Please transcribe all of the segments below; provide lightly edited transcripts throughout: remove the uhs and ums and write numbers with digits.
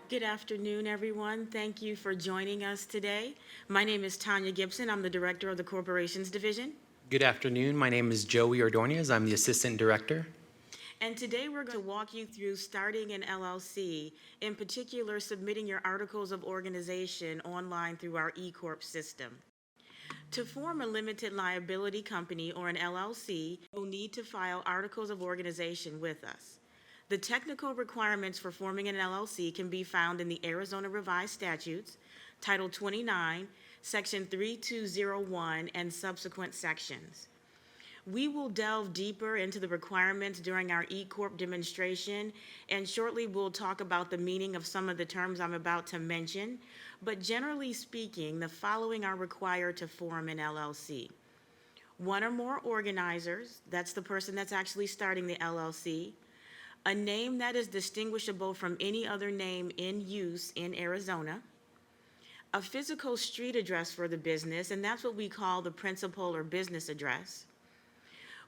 Good afternoon, everyone. Thank you for joining us today. My name is Tanya Gibson. I'm the Director of the Corporations Division. Good afternoon. My name is Joey Ordonez. I'm the Assistant Director. And today we're going to walk you through starting an LLC, in particular submitting your articles of organization online through our E-corp system. To form a limited liability company or an LLC, you'll need to file articles of organization with us. The technical requirements for forming an LLC can be found in the Arizona Revised Statutes, Title 29, Section 3201, and subsequent sections. We will delve deeper into the requirements during our E-corp demonstration, and shortly we'll talk about the meaning of some of the terms I'm about to mention. But generally speaking, the following are required to form an LLC. One or more organizers, that's the person that's actually starting the LLC. A name that is distinguishable from any other name in use in Arizona. A physical street address for the business, and that's what we call the principal or business address.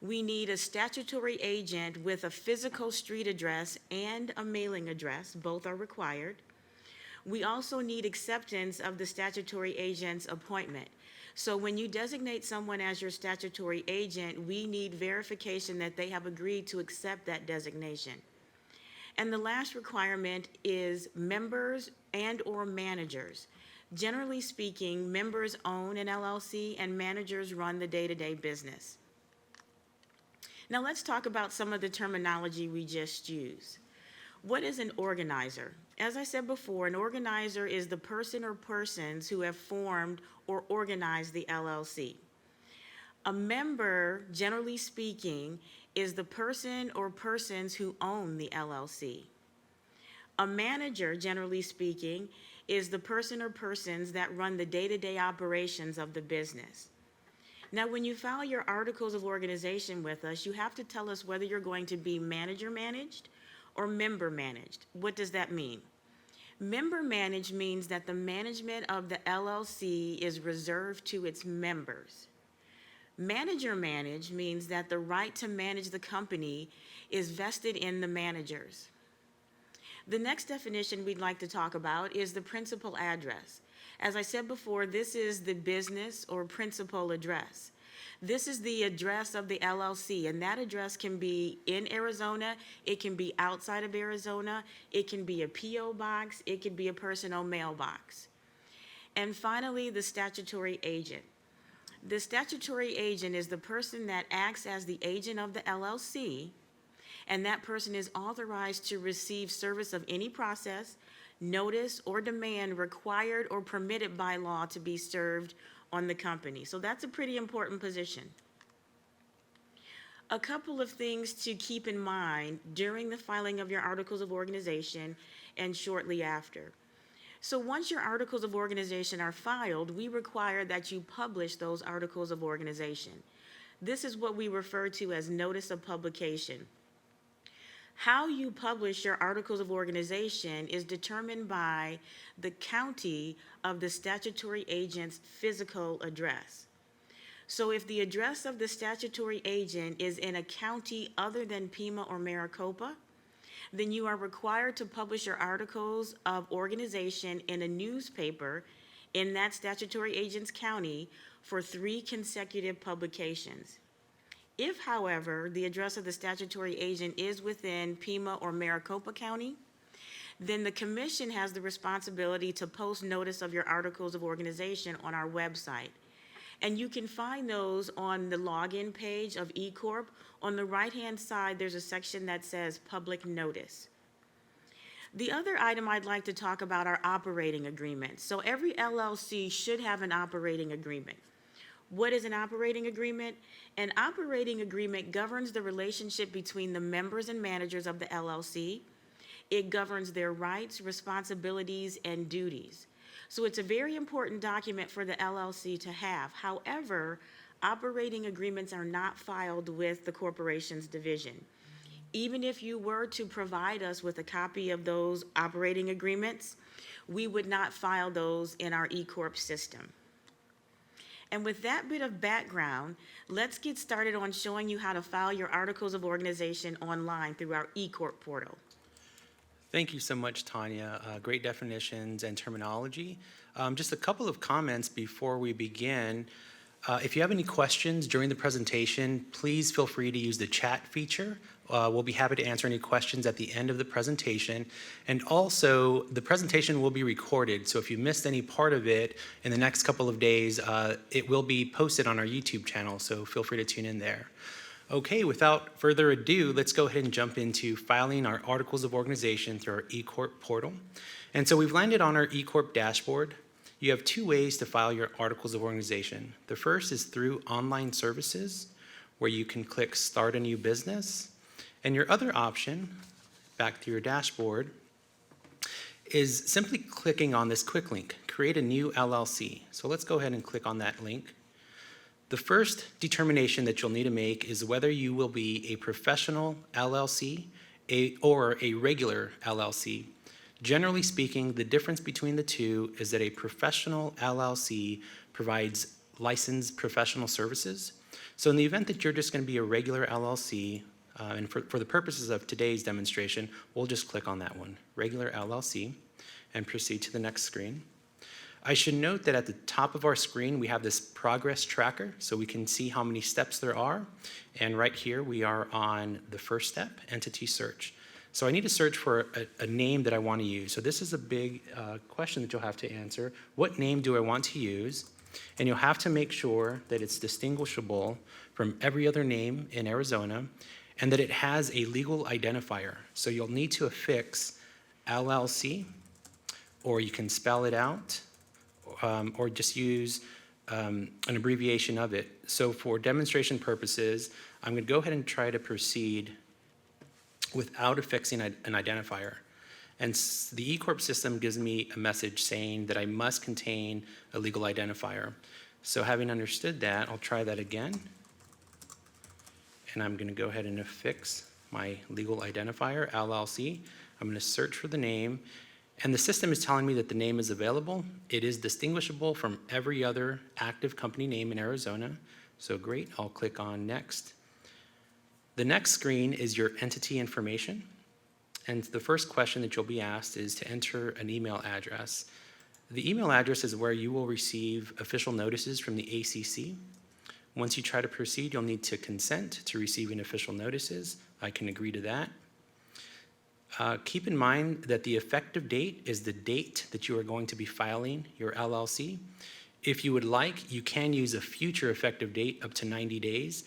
We need a statutory agent with a physical street address and a mailing address. Both are required. We also need acceptance of the statutory agent's appointment. So when you designate someone as your statutory agent, we need verification that they have agreed to accept that designation. And the last requirement is members and/or managers. Generally speaking, members own an LLC and managers run the day-to-day business. Now let's talk about some of the terminology we just used. What is an organizer? As I said before, an organizer is the person or persons who have formed or organized the LLC. A member, generally speaking, is the person or persons who own the LLC. A manager, generally speaking, is the person or persons that run the day-to-day operations of the business. Now, when you file your articles of organization with us, you have to tell us whether you're going to be manager managed or member managed. What does that mean? Member managed means that the management of the LLC is reserved to its members. Manager managed means that the right to manage the company is vested in the managers. The next definition we'd like to talk about is the principal address. As I said before, this is the business or principal address. This is the address of the LLC, and that address can be in Arizona, it can be outside of Arizona, it can be a P.O. box, it could be a personal mailbox. And finally, the statutory agent. The statutory agent is the person that acts as the agent of the LLC, and that person is authorized to receive service of any process, notice, or demand required or permitted by law to be served on the company. So that's a pretty important position. A couple of things to keep in mind during the filing of your articles of organization and shortly after. So once your articles of organization are filed, we require that you publish those articles of organization. This is what we refer to as notice of publication. How you publish your articles of organization is determined by the county of the statutory agent's physical address. So if the address of the statutory agent is in a county other than Pima or Maricopa, then you are required to publish your articles of organization in a newspaper in that statutory agent's county for 3 consecutive publications. If, however, the address of the statutory agent is within Pima or Maricopa County, then the commission has the responsibility to post notice of your articles of organization on our website. And you can find those on the login page of E-corp. On the right-hand side, there's a section that says Public Notice. The other item I'd like to talk about are operating agreements. So every LLC should have an operating agreement. What is an operating agreement? An operating agreement governs the relationship between the members and managers of the LLC. It governs their rights, responsibilities, and duties. So it's a very important document for the LLC to have. However, operating agreements are not filed with the corporations division. Even if you were to provide us with a copy of those operating agreements, we would not file those in our E-corp system. And with that bit of background, let's get started on showing you how to file your articles of organization online through our E-corp portal. Thank you so much, Tanya. Great definitions and terminology. Just a couple of comments before we begin. If you have any questions during the presentation, please feel free to use the chat feature. We'll be happy to answer any questions at the end of the presentation. And also, the presentation will be recorded, so if you missed any part of it in the next couple of days, it will be posted on our YouTube channel, so feel free to tune in there. Okay, without further ado, let's go ahead and jump into filing our Articles of Organization through our E-corp portal. And so we've landed on our E-corp dashboard. You have two ways to file your Articles of Organization. The first is through online services, where you can click Start a New Business. And your other option, back to your dashboard, is simply clicking on this quick link, Create a New LLC. So let's go ahead and click on that link. The first determination that you'll need to make is whether you will be a professional LLC or a regular LLC. Generally speaking, the difference between the two is that a professional LLC provides licensed professional services. So in the event that you're just going to be a regular LLC, and for the purposes of today's demonstration, we'll just click on that one, regular LLC, and proceed to the next screen. I should note that at the top of our screen, we have this progress tracker, so we can see how many steps there are. And right here, we are on the first step, entity search. So I need to search for a name that I want to use. So this is a big question that you'll have to answer. What name do I want to use? And you'll have to make sure that it's distinguishable from every other name in Arizona and that it has a legal identifier. So you'll need to affix LLC, or you can spell it out, or just use an abbreviation of it. So for demonstration purposes, I'm going to go ahead and try to proceed without affixing an identifier. And the E-corp system gives me a message saying that I must contain a legal identifier. So having understood that, I'll try that again. And I'm going to go ahead and affix my legal identifier, LLC. I'm going to search for the name. And the system is telling me that the name is available. It is distinguishable from every other active company name in Arizona. So great, I'll click on Next. The next screen is your entity information. And the first question that you'll be asked is to enter an email address. The email address is where you will receive official notices from the ACC. Once you try to proceed, you'll need to consent to receiving official notices. I can agree to that. Keep in mind that the effective date is the date that you are going to be filing your LLC. If you would like, you can use a future effective date up to 90 days.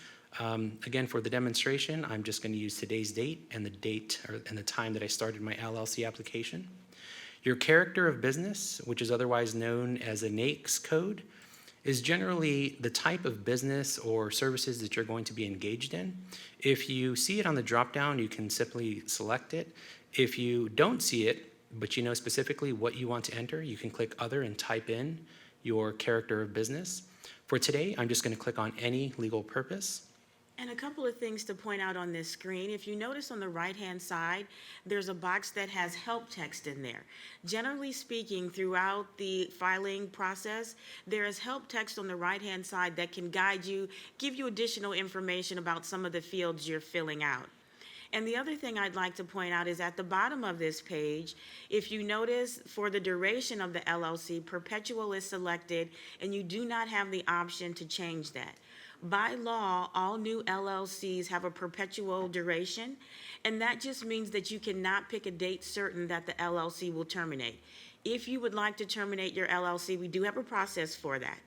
Again, for the demonstration, I'm just going to use today's date and the date and the time that I started my LLC application. Your character of business, which is otherwise known as a NAICS code, is generally the type of business or services that you're going to be engaged in. If you see it on the drop-down, you can simply select it. If you don't see it, but you know specifically what you want to enter, you can click Other and type in your character of business. For today, I'm just going to click on any legal purpose. And a couple of things to point out on this screen. If you notice on the right-hand side, there's a box that has help text in there. Generally speaking, throughout the filing process, there is help text on the right-hand side that can guide you, give you additional information about some of the fields you're filling out. And the other thing I'd like to point out is at the bottom of this page, if you notice for the duration of the LLC, perpetual is selected, and you do not have the option to change that. By law, all new LLCs have a perpetual duration, and that just means that you cannot pick a date certain that the LLC will terminate. If you would like to terminate your LLC, we do have a process for that.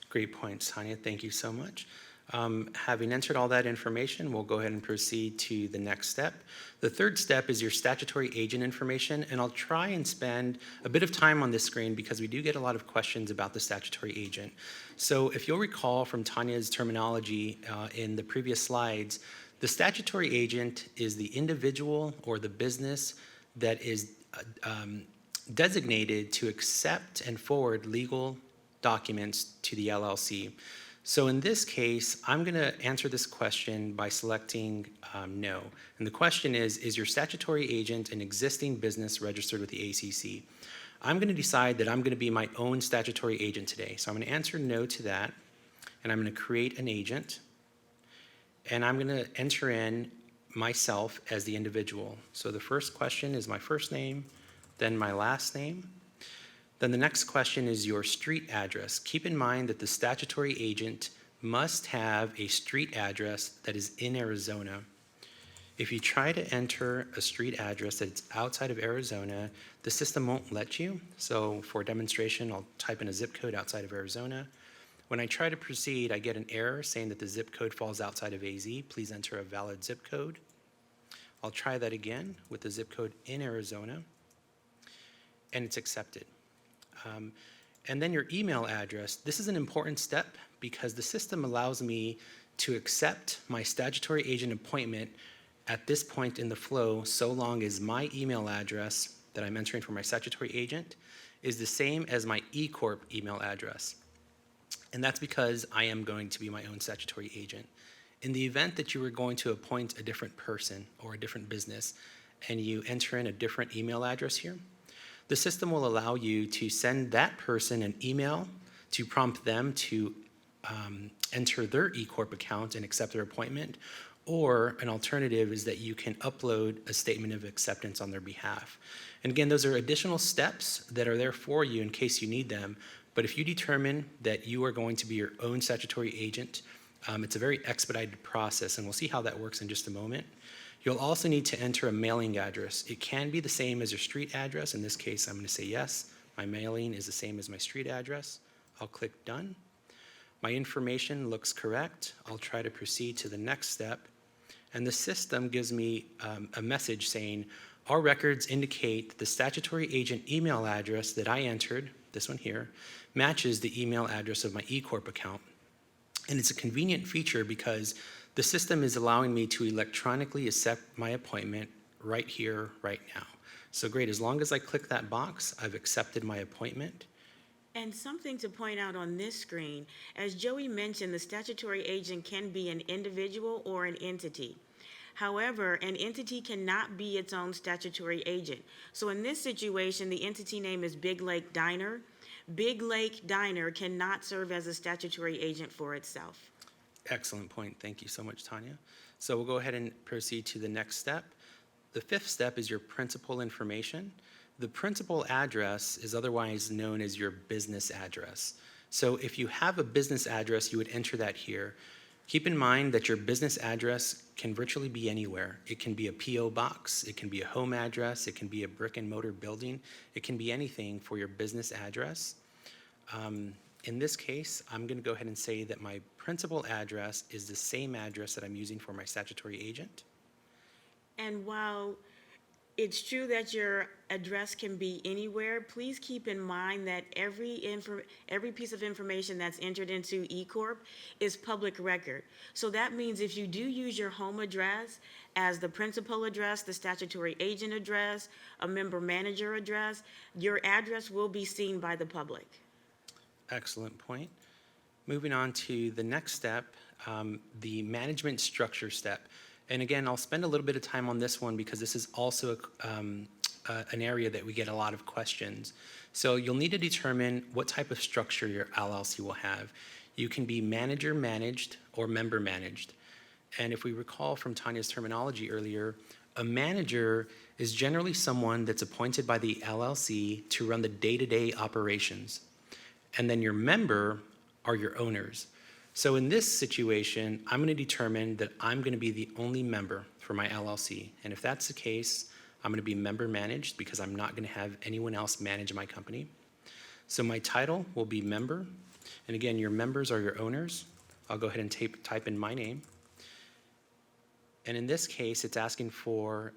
Great points, Tanya. Thank you so much. Having entered all that information, we'll go ahead and proceed to the next step. The third step is your statutory agent information, and I'll try and spend a bit of time on this screen because we do get a lot of questions about the statutory agent. So if you'll recall from Tanya's terminology in the previous slides, the statutory agent is the individual or the business that is designated to accept and forward legal documents to the LLC. So in this case, I'm going to answer this question by selecting no. And the question is your statutory agent an existing business registered with the ACC? I'm going to decide that I'm going to be my own statutory agent today. So I'm going to answer no to that, and I'm going to create an agent. And I'm going to enter in myself as the individual. So the first question is my first name, then my last name. Then the next question is your street address. Keep in mind that the statutory agent must have a street address that is in Arizona. If you try to enter a street address that's outside of Arizona, the system won't let you. So for demonstration, I'll type in a zip code outside of Arizona. When I try to proceed, I get an error saying that the zip code falls outside of AZ. Please enter a valid zip code. I'll try that again with the zip code in Arizona, and it's accepted. And then your email address. This is an important step because the system allows me to accept my statutory agent appointment at this point in the flow so long as my email address that I'm entering for my statutory agent is the same as my E-corp email address. And that's because I am going to be my own statutory agent. In the event that you were going to appoint a different person or a different business and you enter in a different email address here, the system will allow you to send that person an email to prompt them to enter their E-corp account and accept their appointment, or an alternative is that you can upload a statement of acceptance on their behalf. And again, those are additional steps that are there for you in case you need them. But if you determine that you are going to be your own statutory agent, it's a very expedited process, and we'll see how that works in just a moment. You'll also need to enter a mailing address. It can be the same as your street address. In this case, I'm going to say yes. My mailing is the same as my street address. I'll click done. My information looks correct. I'll try to proceed to the next step. And the system gives me a message saying, our records indicate the statutory agent email address that I entered, this one here, matches the email address of my E-corp account. And it's a convenient feature because the system is allowing me to electronically accept my appointment right here, right now. So great, as long as I click that box, I've accepted my appointment. And something to point out on this screen, as Joey mentioned, the statutory agent can be an individual or an entity. However, an entity cannot be its own statutory agent. So in this situation, the entity name is Big Lake Diner. Big Lake Diner cannot serve as a statutory agent for itself. Excellent point. Thank you so much, Tanya. So we'll go ahead and proceed to the next step. The fifth step is your principal information. The principal address is otherwise known as your business address. So if you have a business address, you would enter that here. Keep in mind that your business address can virtually be anywhere. It can be a P.O. box, it can be a home address, it can be a brick and mortar building, it can be anything for your business address. In this case, I'm going to go ahead and say that my principal address is the same address that I'm using for my statutory agent. And while it's true that your address can be anywhere, please keep in mind that every piece of information that's entered into E-corp is public record. So that means if you do use your home address as the principal address, the statutory agent address, a member manager address, your address will be seen by the public. Excellent point. Moving on to the next step, the management structure step. And again, I'll spend a little bit of time on this one because this is also an area that we get a lot of questions. So you'll need to determine what type of structure your LLC will have. You can be manager managed or member managed. And if we recall from Tanya's terminology earlier, a manager is generally someone that's appointed by the LLC to run the day-to-day operations. And then your member are your owners. So in this situation, I'm going to determine that I'm going to be the only member for my LLC. And if that's the case, I'm going to be member managed because I'm not going to have anyone else manage my company. So my title will be member. And again, your members are your owners. I'll go ahead and type in my name. And in this case, it's asking for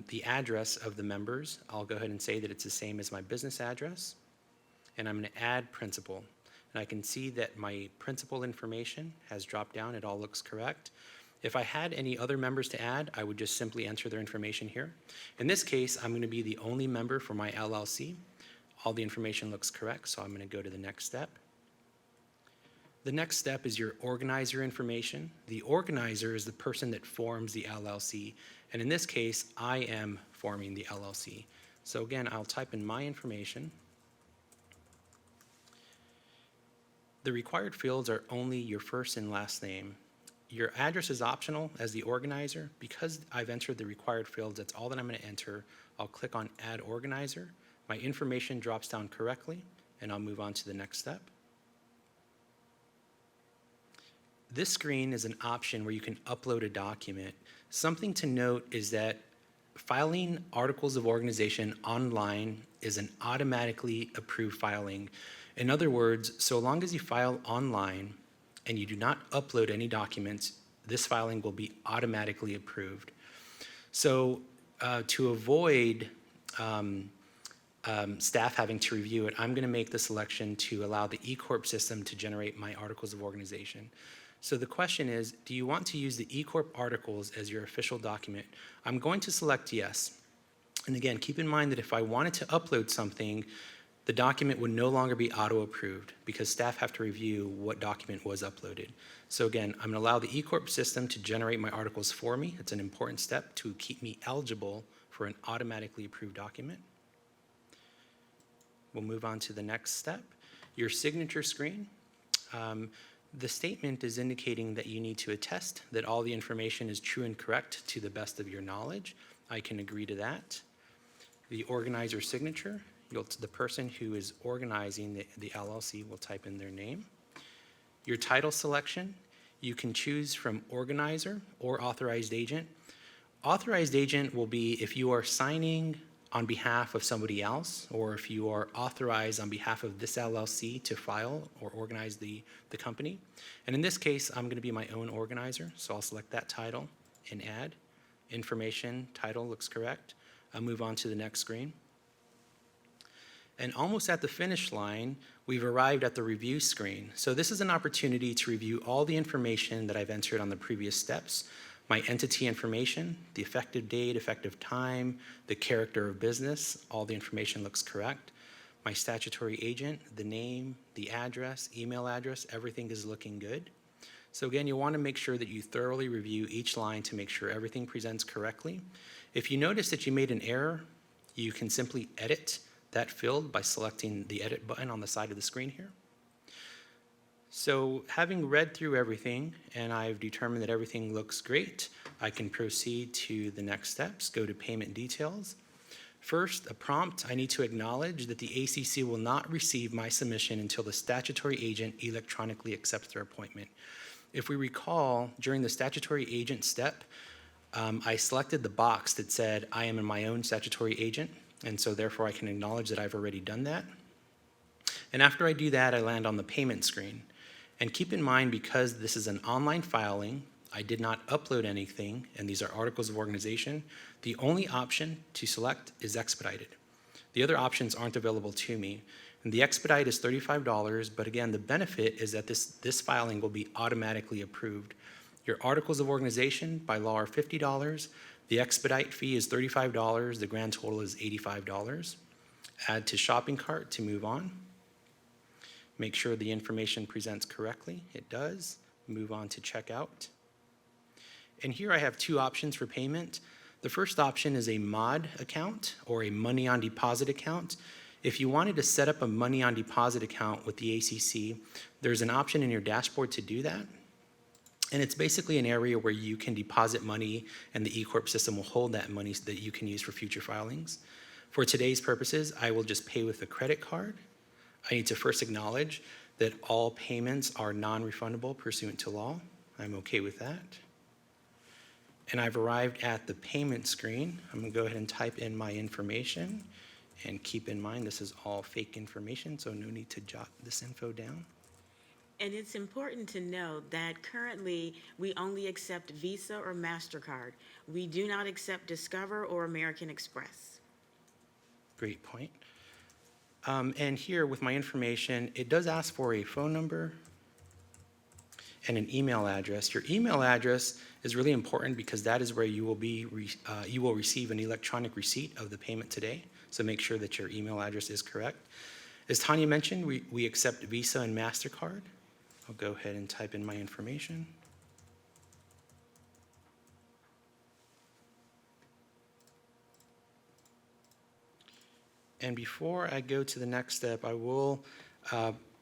the address of the members. I'll go ahead and say that it's the same as my business address. And I'm going to add principal. And I can see that my principal information has dropped down. It all looks correct. If I had any other members to add, I would just simply enter their information here. In this case, I'm going to be the only member for my LLC. All the information looks correct, so I'm going to go to the next step. The next step is your organizer information. The organizer is the person that forms the LLC. And in this case, I am forming the LLC. So again, I'll type in my information. The required fields are only your first and last name, Your address is optional as the organizer. Because I've entered the required fields, that's all that I'm going to enter. I'll click on Add Organizer. My information drops down correctly, and I'll move on to the next step. This screen is an option where you can upload a document. Something to note is that filing articles of organization online is an automatically approved filing. In other words, so long as you file online and you do not upload any documents, this filing will be automatically approved. So to avoid staff having to review it, I'm going to make the selection to allow the E-corp system to generate my articles of organization. So the question is, do you want to use the E-corp articles as your official document? I'm going to select yes. And again, keep in mind that if I wanted to upload something, the document would no longer be auto-approved because staff have to review what document was uploaded. So again, I'm going to allow the E-corp system to generate my articles for me. It's an important step to keep me eligible for an automatically approved document. We'll move on to the next step, your signature screen. The statement is indicating that you need to attest that all the information is true and correct to the best of your knowledge. I can agree to that. The organizer signature, the person who is organizing the LLC will type in their name. Your title selection, you can choose from organizer or authorized agent. Authorized agent will be if you are signing on behalf of somebody else, or if you are authorized on behalf of this LLC to file or organize the company. And in this case, I'm going to be my own organizer, so I'll select that title and add. Information, title looks correct. I'll move on to the next screen. And almost at the finish line, we've arrived at the review screen. So this is an opportunity to review all the information that I've entered on the previous steps. My entity information, the effective date, effective time, the character of business, all the information looks correct. My statutory agent, the name, the address, email address, everything is looking good. So again, you want to make sure that you thoroughly review each line to make sure everything presents correctly. If you notice that you made an error, you can simply edit that field by selecting the edit button on the side of the screen here. So having read through everything and I've determined that everything looks great, I can proceed to the next steps, go to payment details. First, a prompt, I need to acknowledge that the ACC will not receive my submission until the statutory agent electronically accepts their appointment. If we recall, during the statutory agent step, I selected the box that said I am my own statutory agent, and so therefore I can acknowledge that I've already done that. And after I do that, I land on the payment screen. And keep in mind, because this is an online filing, I did not upload anything, and these are articles of organization, the only option to select is expedited. The other options aren't available to me. And the expedite is $35, but again, the benefit is that this filing will be automatically approved. Your articles of organization by law are $50. The expedite fee is $35. The grand total is $85. Add to shopping cart to move on. Make sure the information presents correctly. It does. Move on to checkout. And here I have two options for payment. The first option is a mod account or a money on deposit account. If you wanted to set up a money on deposit account with the ACC, there's an option in your dashboard to do that. And it's basically an area where you can deposit money and the E-corp system will hold that money so that you can use for future filings. For today's purposes, I will just pay with a credit card. I need to first acknowledge that all payments are non-refundable pursuant to law. I'm okay with that. And I've arrived at the payment screen. I'm going to go ahead and type in my information. And keep in mind, this is all fake information, so no need to jot this info down. And it's important to know that currently we only accept Visa or MasterCard. We do not accept Discover or American Express. Great point. And here with my information, it does ask for a phone number and an email address. Your email address is really important because that is where you will receive an electronic receipt of the payment today. So make sure that your email address is correct. As Tanya mentioned, we accept Visa and MasterCard. I'll go ahead and type in my information. And before I go to the next step, I will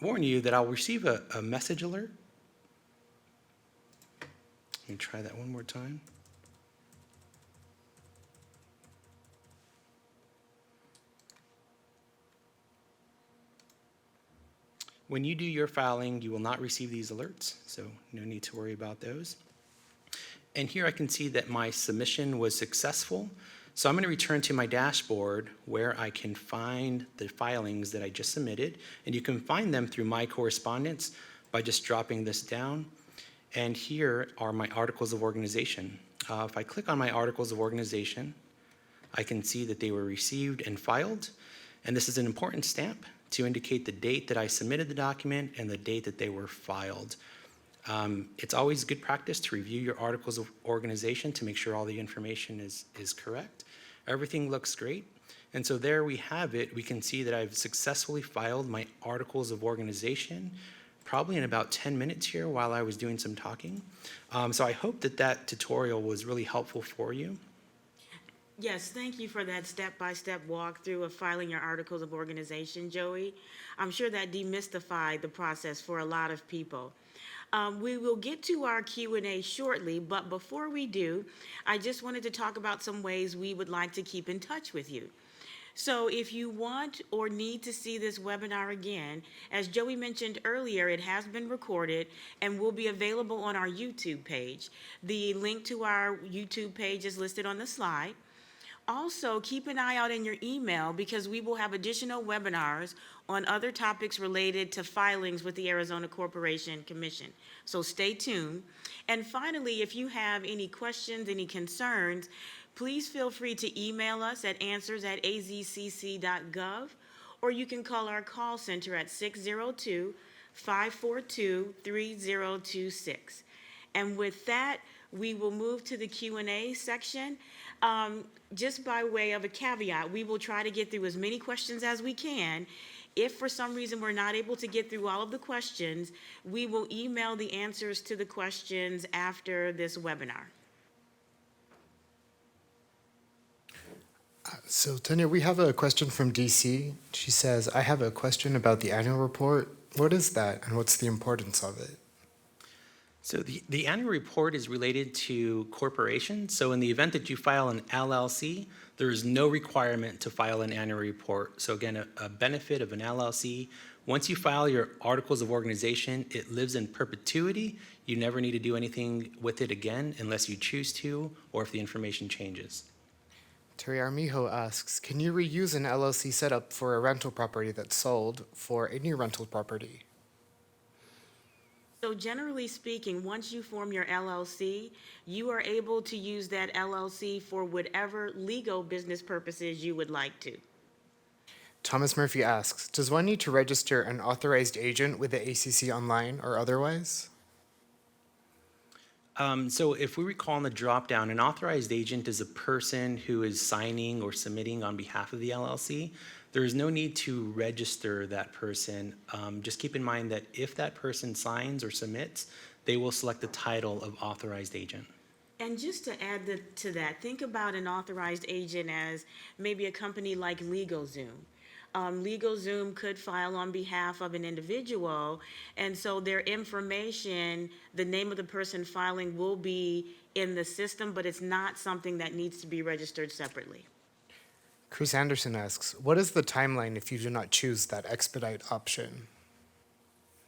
warn you that I'll receive a message alert. me try that one more time. When you do your filing, you will not receive these alerts, so no need to worry about those. And here I can see that my submission was successful. So I'm going to return to my dashboard where I can find the filings that I just submitted. And you can find them through my correspondence by just dropping this down. And here are my articles of organization. If I click on my articles of organization, I can see that they were received and filed. And this is an important stamp to indicate the date that I submitted the document and the date that they were filed. It's always good practice to review your articles of organization to make sure all the information is correct. Everything looks great. And so there we have it. We can see that I've successfully filed my articles of organization, probably in about 10 minutes here while I was doing some talking. So I hope that that tutorial was really helpful for you. Yes, thank you for that step-by-step walkthrough of filing your articles of organization, Joey. I'm sure that demystified the process for a lot of people. We will get to our Q&A shortly, but before we do, I just wanted to talk about some ways we would like to keep in touch with you. So if you want or need to see this webinar again, as Joey mentioned earlier, it has been recorded and will be available on our YouTube page. The link to our YouTube page is listed on the slide. Also, keep an eye out in your email because we will have additional webinars on other topics related to filings with the Arizona Corporation Commission. So stay tuned. And finally, if you have any questions, any concerns, please feel free to email us at answers@azcc.gov, or you can call our call center at 602-542-3026. And with that, we will move to the Q&A section. Just by way of a caveat, we will try to get through as many questions as we can. If for some reason we're not able to get through all of the questions, we will email the answers to the questions after this webinar. So Tanya, we have a question from DC. She says, I have a question about the annual report. What is that and what's the importance of it? So the annual report is related to corporations. So in the event that you file an LLC, there is no requirement to file an annual report. So again, a benefit of an LLC, once you file your articles of organization, it lives in perpetuity. You never need to do anything with it again unless you choose to or if the information changes. Terry Armijo asks, can you reuse an LLC setup for a rental property that's sold for a new rental property? So generally speaking, once you form your LLC, you are able to use that LLC for whatever legal business purposes you would like to. Thomas Murphy asks, does one need to register an authorized agent with the ACC online or otherwise? So if we recall in the dropdown, an authorized agent is a person who is signing or submitting on behalf of the LLC. There is no need to register that person. Just keep in mind that if that person signs or submits, they will select the title of authorized agent. And just to add to that, think about an authorized agent as maybe a company like LegalZoom. LegalZoom could file on behalf of an individual, and so their information, the name of the person filing will be in the system, but it's not something that needs to be registered separately. Chris Anderson asks, what is the timeline if you do not choose that expedite option?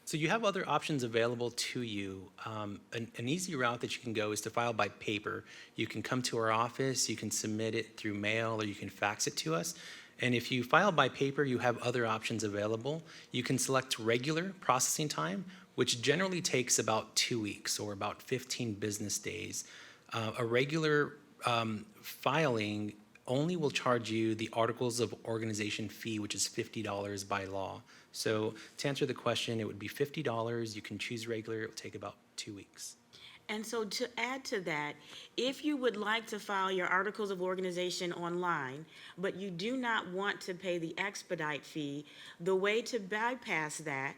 So you have other options available to you. An easy route that you can go is to file by paper. You can come to our office, you can submit it through mail, or you can fax it to us. And if you file by paper, you have other options available. You can select regular processing time, which generally takes about 2 weeks or about 15 business days. A regular filing only will charge you the articles of organization fee, which is $50 by law. So to answer the question, it would be $50. You can choose regular. It will take about 2 weeks. And so to add to that, if you would like to file your articles of organization online, but you do not want to pay the expedite fee, the way to bypass that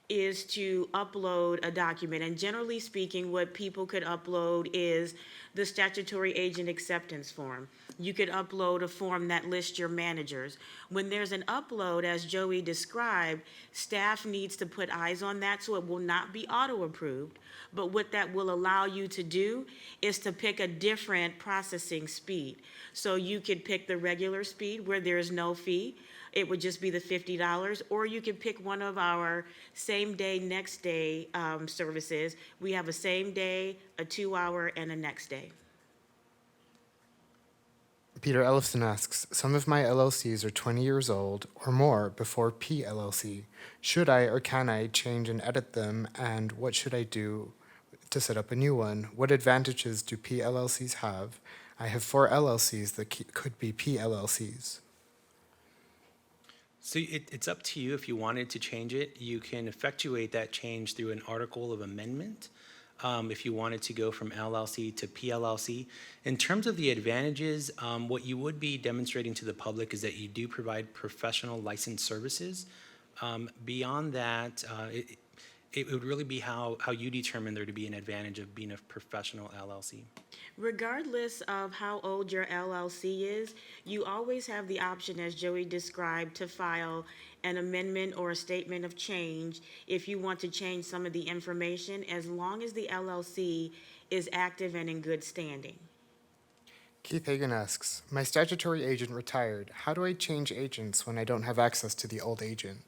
is to upload a document. And generally speaking, what people could upload is the statutory agent acceptance form. You could upload a form that lists your managers. When there's an upload, as Joey described, staff needs to put eyes on that so it will not be auto-approved. But what that will allow you to do is to pick a different processing speed. So you could pick the regular speed where there is no fee. It would just be the $50, or you could pick one of our same-day, next-day services. We have a same-day, a 2-hour, and a next day. Peter Ellison asks, some of my LLCs are 20 years old or more before PLLC. Should I or can I change and edit them, and what should I do to set up a new one? What advantages do PLLCs have? I have 4 LLCs that could be PLLCs. So it's up to you if you wanted to change it. You can effectuate that change through an article of amendment if you wanted to go from LLC to PLLC. In terms of the advantages, what you would be demonstrating to the public is that you do provide professional licensed services. Beyond that, it would really be how you determine there to be an advantage of being a professional LLC. Regardless of how old your LLC is, you always have the option, as Joey described, to file an amendment or a statement of change if you want to change some of the information, as long as the LLC is active and in good standing. Keith Hagan asks, my statutory agent retired. How do I change agents when I don't have access to the old agent?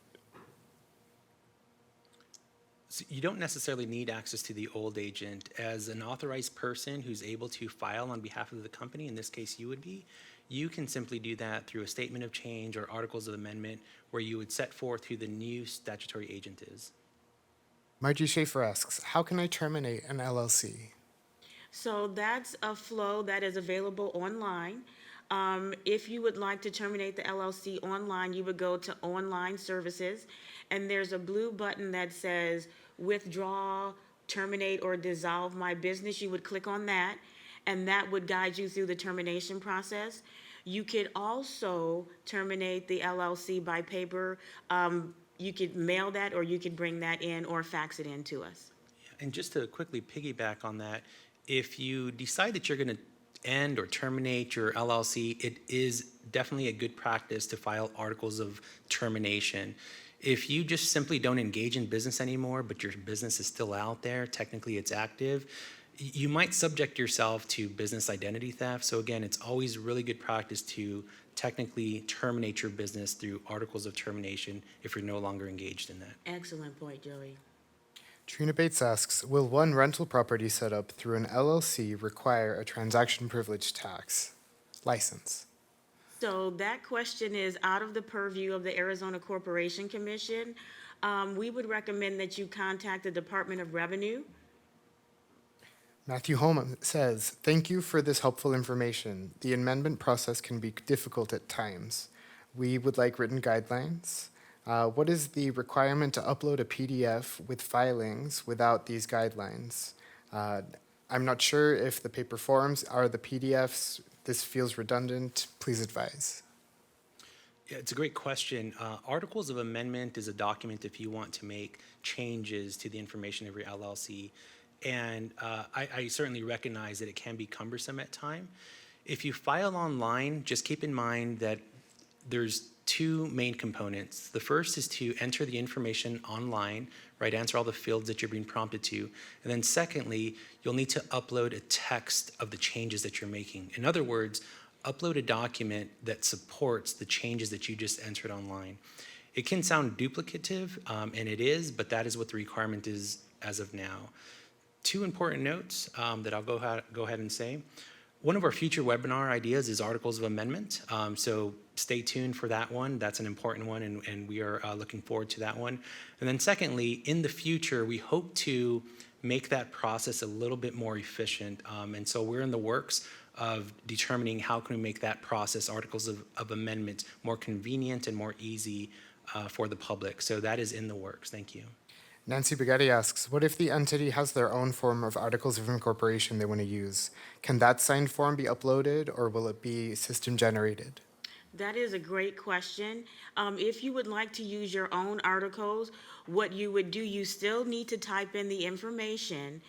So you don't necessarily need access to the old agent. As an authorized person who's able to file on behalf of the company, in this case you would be, you can simply do that through a statement of change or articles of amendment where you would set forth who the new statutory agent is. Margie Schaefer asks, how can I terminate an LLC? So that's a flow that is available online. If you would like to terminate the LLC online, you would go to Online Services, and there's a blue button that says Withdraw, Terminate, or Dissolve My Business. You would click on that, and that would guide you through the termination process. You could also terminate the LLC by paper. You could mail that, or you could bring that in or fax it in to us. And just to quickly piggyback on that, if you decide that you're going to end or terminate your LLC, it is definitely a good practice to file articles of termination. If you just simply don't engage in business anymore, but your business is still out there, technically it's active, you might subject yourself to business identity theft. So again, it's always really good practice to technically terminate your business through articles of termination if you're no longer engaged in that. Excellent point, Joey. Trina Bates asks, will one rental property set up through an LLC require a transaction privilege tax license? So that question is out of the purview of the Arizona Corporation Commission. We would recommend that you contact the Department of Revenue. Matthew Holm says, thank you for this helpful information. The amendment process can be difficult at times. We would like written guidelines. What is the requirement to upload a PDF with filings without these guidelines? I'm not sure if the paper forms are the PDFs. This feels redundant. Please advise. Yeah, it's a great question. Articles of amendment is a document if you want to make changes to the information of your LLC. And I certainly recognize that it can be cumbersome at times. If you file online, just keep in mind that there's 2 main components. The first is to enter the information online, right? Answer all the fields that you're being prompted to. And then secondly, you'll need to upload a text of the changes that you're making. In other words, upload a document that supports the changes that you just entered online. It can sound duplicative, and it is, but that is what the requirement is as of now. 2 important notes that I'll go ahead and say. One of our future webinar ideas is articles of amendment. So stay tuned for that one. That's an important one, and we are looking forward to that one. And then secondly, in the future, we hope to make that process a little bit more efficient. And so we're in the works of determining how can we make that process, articles of amendment, more convenient and more easy for the public. So that is in the works. Thank you. Nancy Bugatti asks, what if the entity has their own form of articles of incorporation they want to use? Can that signed form be uploaded, or will it be system generated? That is a great question. If you would like to use your own articles, what you would do, you still need to type in the information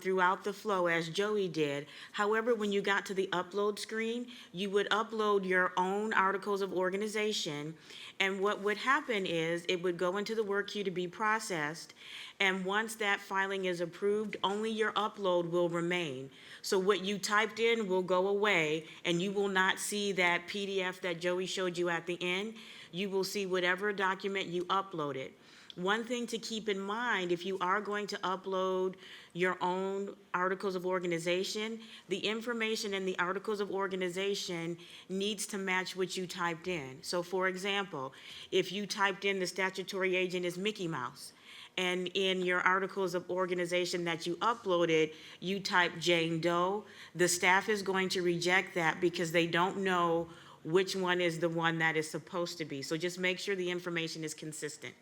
throughout the flow as Joey did. However, when you got to the upload screen, you would upload your own articles of organization. And what would happen is it would go into the work queue to be processed. And once that filing is approved, only your upload will remain. So what you typed in will go away, and you will not see that PDF that Joey showed you at the end. You will see whatever document you uploaded. One thing to keep in mind, if you are going to upload your own articles of organization, the information in the articles of organization needs to match what you typed in. So for example, if you typed in the statutory agent is Mickey Mouse, and in your articles of organization that you uploaded, you type Jane Doe, the staff is going to reject that because they don't know which one is the one that is supposed to be. So just make sure the information is consistent.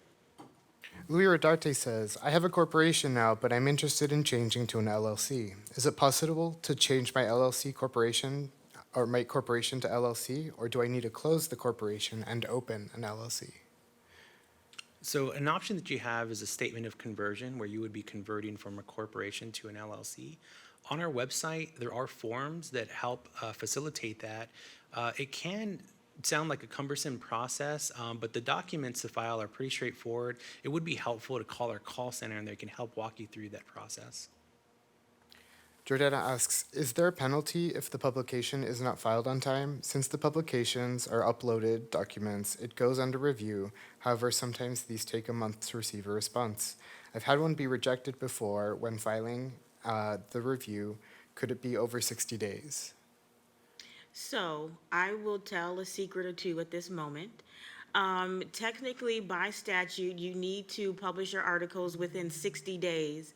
Louis Rodarte says, I have a corporation now, but I'm interested in changing to an LLC. Is it possible to change my LLC corporation or my corporation to LLC, or do I need to close the corporation and open an LLC? So an option that you have is a statement of conversion where you would be converting from a corporation to an LLC. On our website, there are forms that help facilitate that. It can sound like a cumbersome process, but the documents to file are pretty straightforward. It would be helpful to call our call center and they can help walk you through that process. Jordana asks, is there a penalty if the publication is not filed on time? Since the publications are uploaded documents, it goes under review. However, sometimes these take a month to receive a response. I've had one be rejected before when filing the review. Could it be over 60 days? So I will tell a secret or two at this moment. Technically, by statute, you need to publish your articles within 60 days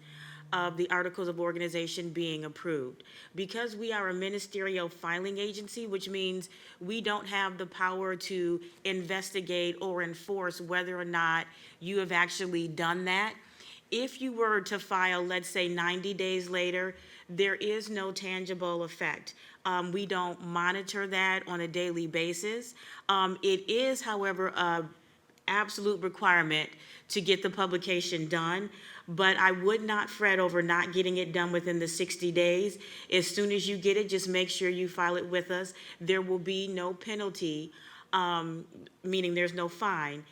of the articles of organization being approved. Because we are a ministerial filing agency, which means we don't have the power to investigate or enforce whether or not you have actually done that. If you were to file, let's say 90 days later, there is no tangible effect. We don't monitor that on a daily basis. It is, however, a absolute requirement to get the publication done, but I would not fret over not getting it done within the 60 days. As soon as you get it, just make sure you file it with us. There will be no penalty, meaning there's no fine.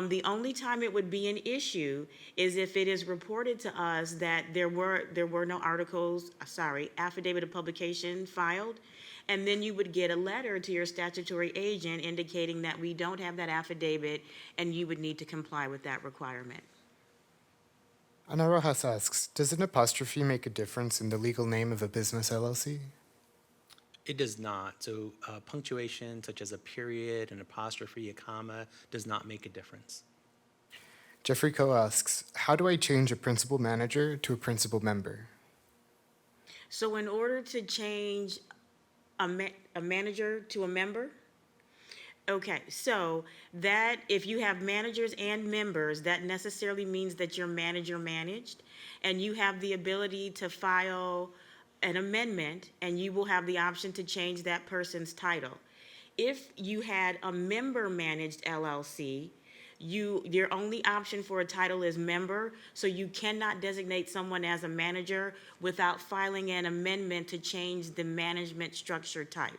The only time it would be an issue is if it is reported to us that there were no affidavit of publication filed, and then you would get a letter to your statutory agent indicating that we don't have that affidavit, and you would need to comply with that requirement. Ana Rojas asks, does an apostrophe make a difference in the legal name of a business LLC? It does not. So punctuation such as a period, an apostrophe, a comma does not make a difference. Jeffrey Coe asks, how do I change a principal manager to a principal member? So in order to change a manager to a member, okay, so that if you have managers and members, that necessarily means that your manager managed, and you have the ability to file an amendment, and you will have the option to change that person's title. If you had a member-managed LLC, your only option for a title is member, so you cannot designate someone as a manager without filing an amendment to change the management structure type.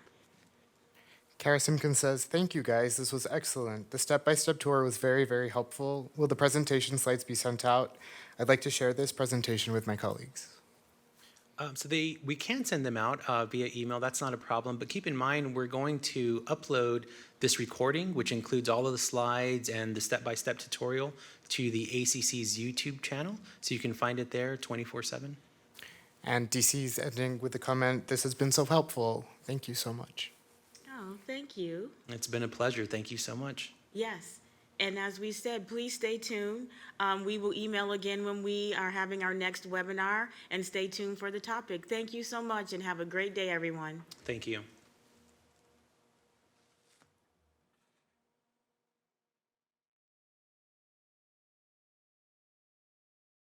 Kara Simpkins says, thank you guys, this was excellent. The step-by-step tour was very, very helpful. Will the presentation slides be sent out? I'd like to share this presentation with my colleagues. We can send them out via email, that's not a problem, but keep in mind we're going to upload this recording, which includes all of the slides and the step-by-step tutorial, to the ACC's YouTube channel, so you can find it there 24/7. And DC's ending with the comment, this has been so helpful. Thank you so much. Oh, thank you. It's been a pleasure, thank you so much. Yes, and as we said, please stay tuned. We will email again when we are having our next webinar, and stay tuned for the topic. Thank you so much, and have a great day, everyone. Thank you.